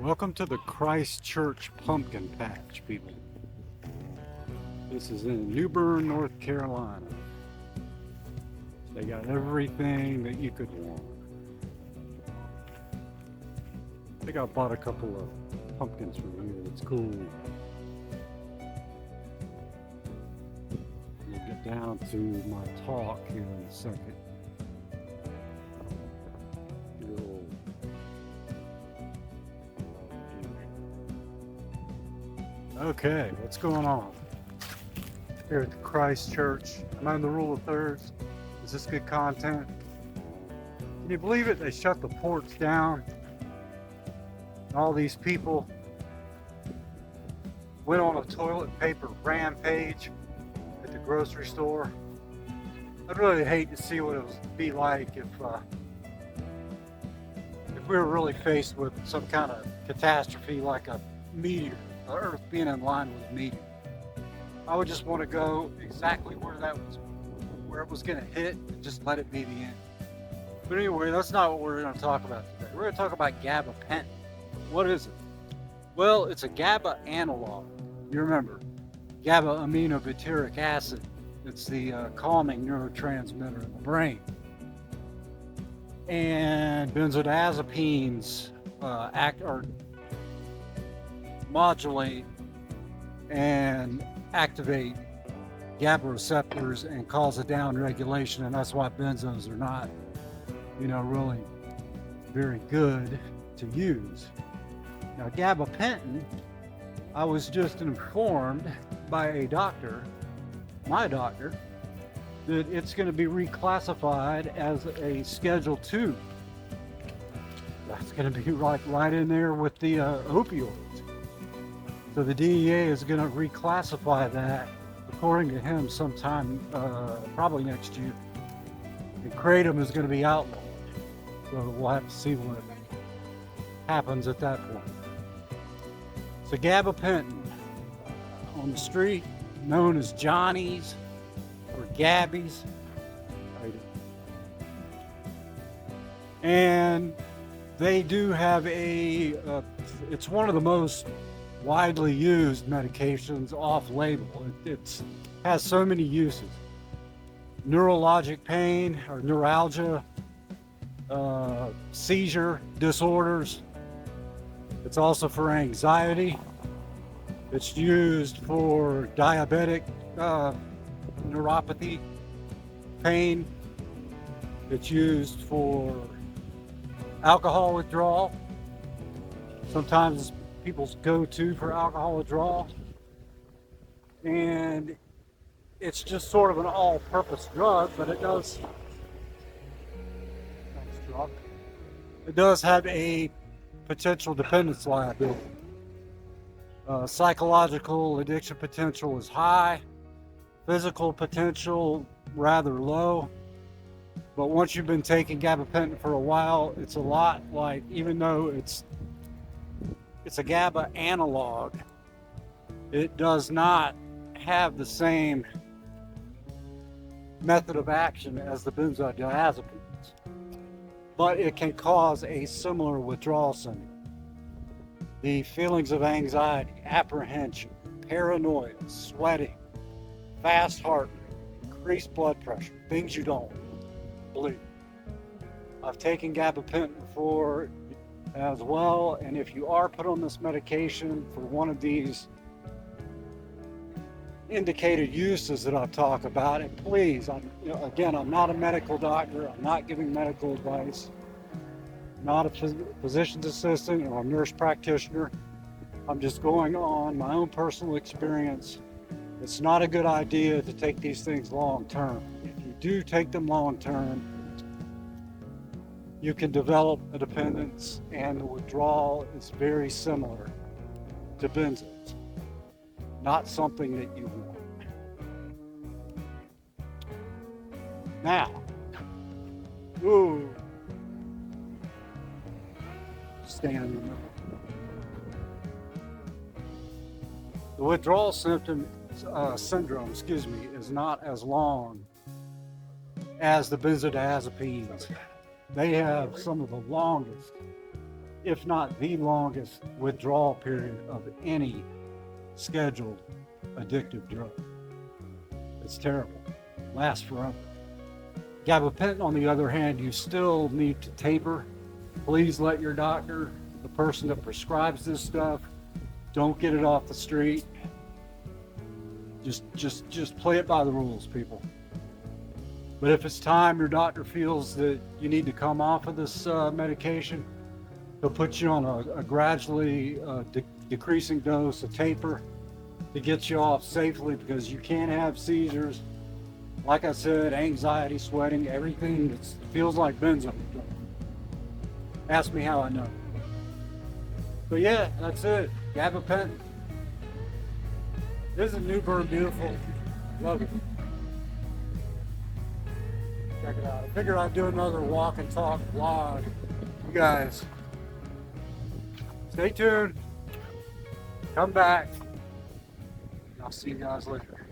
Welcome to the Christchurch Pumpkin Patch, people. This is in New Bern, North Carolina. They got everything that you could want. I think I bought a couple of pumpkins from here. It's cool. We'll get down to my talk here in a second. Okay, what's going on here at the Christchurch? Am I in the rule of thirds? Is this good content? Can you believe it? They shut the ports down. And all these people went on a toilet paper rampage at the grocery store. I'd really hate to see what it would be like if we were really faced with some kind of catastrophe like a meteor. The Earth being in line with a meteor. I would just want to go exactly where it was going to hit and just let it be the end. But anyway, that's not what we're going to talk about today. We're going to talk about gabapentin. What is it? Well, it's a GABA analog. You remember, GABA aminobutyric acid. It's the calming neurotransmitter in the brain. And benzodiazepines modulate and activate GABA receptors and cause a down regulation, and that's why benzos are not, really very good to use. Now, gabapentin, I was just informed by a doctor, my doctor, that it's going to be reclassified as a Schedule 2. That's going to be right in there with the opioids. So the DEA is going to reclassify that, according to him, sometime probably next year. And kratom is going to be outlawed. So we'll have to see what happens at that point. So gabapentin, on the street, known as Johnny's or Gabby's. And they do have it's one of the most widely used medications off-label. It has so many uses. Neurologic pain or neuralgia, seizure disorders. It's also for anxiety. It's used for diabetic neuropathy pain. It's used for alcohol withdrawal. Sometimes it's people's go-to for alcohol withdrawal, and it's just sort of an all-purpose drug, but it does have a potential dependence liability. Psychological addiction potential is high, physical potential rather low, but once you've been taking gabapentin for a while, it's a lot like, even though it's a GABA analog, it does not have the same method of action as the benzodiazepines, but it can cause a similar withdrawal syndrome. The feelings of anxiety, apprehension, paranoia, sweating, fast heart rate, increased blood pressure, things you don't believe. I've taken gabapentin before as well, and if you are put on this medication for one of these indicated uses that I've talked about, and please, I'm not a medical doctor, I'm not giving medical advice, I'm not a physician's assistant or a nurse practitioner. I'm just going on my own personal experience. It's not a good idea to take these things long term. If you do take them long term, you can develop a dependence, and the withdrawal is very similar to benzos. Not something that you want. Now, stand in the middle. The withdrawal syndrome, is not as long as the benzodiazepines. They have some of the longest if not the longest withdrawal period of any scheduled addictive drug. It's terrible. Lasts forever. Gabapentin, on the other hand, you still need to taper. Please let your doctor, the person that prescribes this stuff, don't get it off the street. Just play it by the rules, people. But if it's time your doctor feels that you need to come off of this medication, they'll put you on a gradually decreasing dose, a taper, to get you off safely, because you can't have seizures. Like I said, anxiety, sweating, everything that feels like benzo. Ask me how I know. But yeah, that's it. Gabapentin. Isn't Newburgh beautiful? Love it. Check it out. I figured I'd do another walk and talk vlog. You guys, stay tuned. Come back. I'll see you guys later.